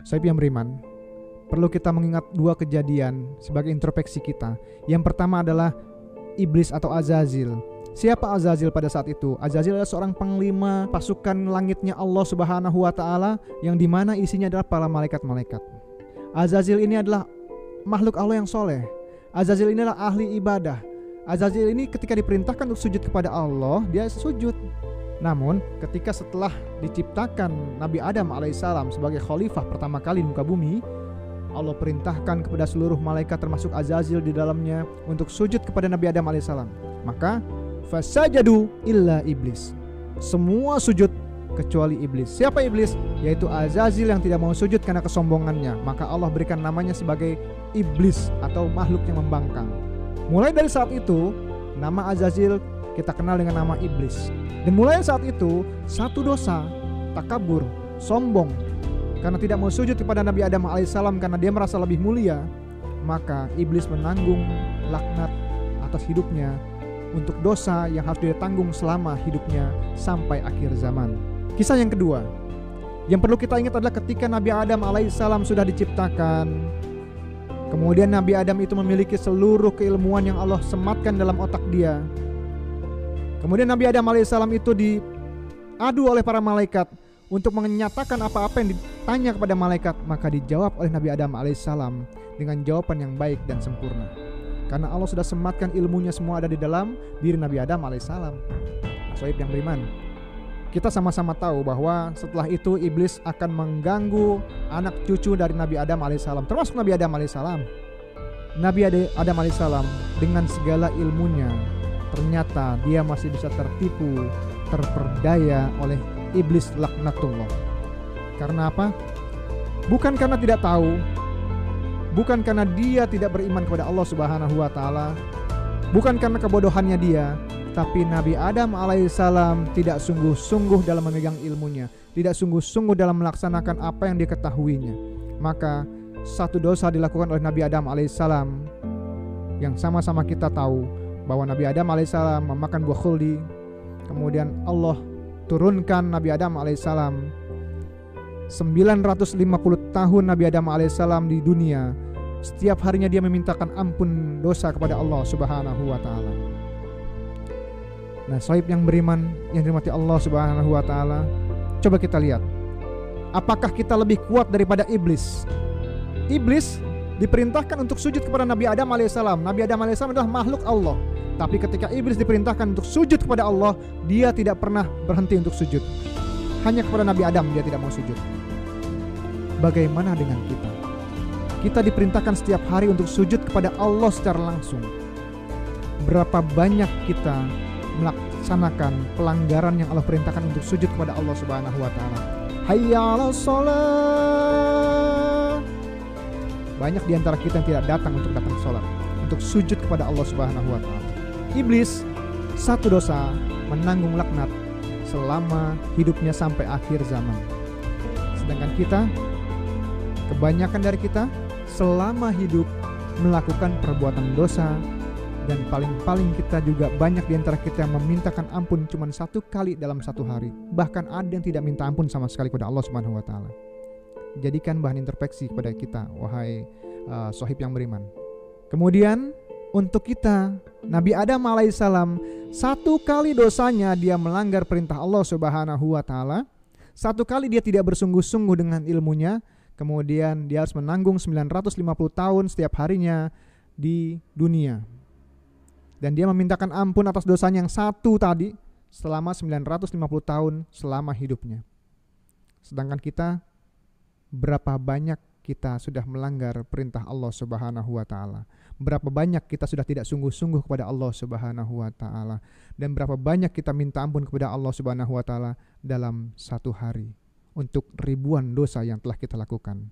Sahib yang beriman, perlu kita mengingat dua kejadian sebagai introspeksi kita. Yang pertama adalah iblis atau Azazil. Siapa Azazil pada saat itu? Azazil adalah seorang panglima pasukan langitnya Allah Subhanahu wa Ta'ala, yang dimana isinya adalah para malaikat-malaikat. Azazil ini adalah makhluk Allah yang soleh. Azazil ini adalah ahli ibadah. Azazil ini ketika diperintahkan untuk sujud kepada Allah, dia sujud. Namun ketika setelah diciptakan Nabi Adam alaihissalam sebagai khalifah pertama kali di muka bumi, Allah perintahkan kepada seluruh malaikat termasuk Azazil di dalamnya untuk sujud kepada Nabi Adam alaihissalam. Maka fasajadu illa iblis, semua sujud kecuali iblis. Siapa iblis? Yaitu Azazil yang tidak mau sujud karena kesombongannya. Maka Allah berikan namanya sebagai iblis atau makhluk yang membangkang. Mulai dari saat itu nama Azazil kita kenal dengan nama iblis. Dan mulai saat itu satu dosa, takabur, sombong, karena tidak mau sujud kepada Nabi Adam alaihissalam karena dia merasa lebih mulia, maka iblis menanggung laknat atas hidupnya untuk dosa yang harus dia tanggung selama hidupnya sampai akhir zaman. Kisah yang kedua yang perlu kita ingat adalah ketika Nabi Adam alaihissalam sudah diciptakan, kemudian Nabi Adam itu memiliki seluruh keilmuan yang Allah sematkan dalam otak dia. Kemudian Nabi Adam alaihissalam itu diadu oleh para malaikat untuk menyatakan apa-apa yang ditanya kepada malaikat. Maka dijawab oleh Nabi Adam alaihissalam dengan jawaban yang baik dan sempurna, karena Allah sudah sematkan ilmunya semua ada di dalam diri Nabi Adam alaihissalam. Sahib yang beriman, kita sama-sama tahu bahwa setelah itu iblis akan mengganggu anak cucu dari Nabi Adam alaihissalam, termasuk Nabi Adam alaihissalam. Nabi Adam alaihissalam dengan segala ilmunya, ternyata dia masih bisa tertipu, terperdaya oleh iblis laknatullah. Karena apa? Bukan karena tidak tahu, bukan karena dia tidak beriman kepada Allah Subhanahu wa Ta'ala, bukan karena kebodohannya dia, tapi Nabi Adam alaihissalam tidak sungguh-sungguh dalam memegang ilmunya, tidak sungguh-sungguh dalam melaksanakan apa yang diketahuinya. Maka satu dosa dilakukan oleh Nabi Adam alaihissalam yang sama-sama kita tahu bahwa Nabi Adam alaihissalam memakan buah khuldi. Kemudian Allah turunkan Nabi Adam alaihissalam 950 tahun Nabi Adam alaihissalam di dunia. Setiap harinya dia memintakan ampun dosa kepada Allah Subhanahu wa Ta'ala. Nah, sahib yang beriman yang dirahmati Allah Subhanahu wa Ta'ala, coba kita lihat, apakah kita lebih kuat daripada iblis? Iblis diperintahkan untuk sujud kepada Nabi Adam alaihissalam. Nabi Adam alaihissalam adalah makhluk Allah, tapi ketika iblis diperintahkan untuk sujud kepada Allah, dia tidak pernah berhenti untuk sujud. Hanya kepada Nabi Adam dia tidak mau sujud. Bagaimana dengan kita? Kita diperintahkan setiap hari untuk sujud kepada Allah secara langsung. Berapa banyak kita melaksanakan pelanggaran yang Allah perintahkan untuk sujud kepada Allah Subhanahu wa Ta'ala? Hayya 'alas shalah. Banyak di antara kita yang tidak datang untuk sholat, untuk sujud kepada Allah Subhanahu wa Ta'ala. Iblis satu dosa menanggung laknat selama hidupnya sampai akhir zaman. Sedangkan kita, kebanyakan dari kita selama hidup melakukan perbuatan dosa, dan paling-paling kita juga banyak di antara kita yang memintakan ampun cuma satu kali dalam satu hari. Bahkan ada yang tidak minta ampun sama sekali kepada Allah Subhanahu wa Ta'ala. Jadikan bahan introspeksi kepada kita, wahai sahib yang beriman. Kemudian untuk kita, Nabi Adam alaihissalam satu kali dosanya dia melanggar perintah Allah Subhanahu wa Ta'ala. Satu kali dia tidak bersungguh-sungguh dengan ilmunya. Kemudian dia harus menanggung 950 tahun setiap harinya di dunia. Dan dia memintakan ampun atas dosanya yang satu tadi selama 950 tahun selama hidupnya. Sedangkan kita, berapa banyak kita sudah melanggar perintah Allah Subhanahu wa Ta'ala? Berapa banyak kita sudah tidak sungguh-sungguh kepada Allah Subhanahu wa Ta'ala? Dan berapa banyak kita minta ampun kepada Allah Subhanahu wa Ta'ala dalam satu hari untuk ribuan dosa yang telah kita lakukan?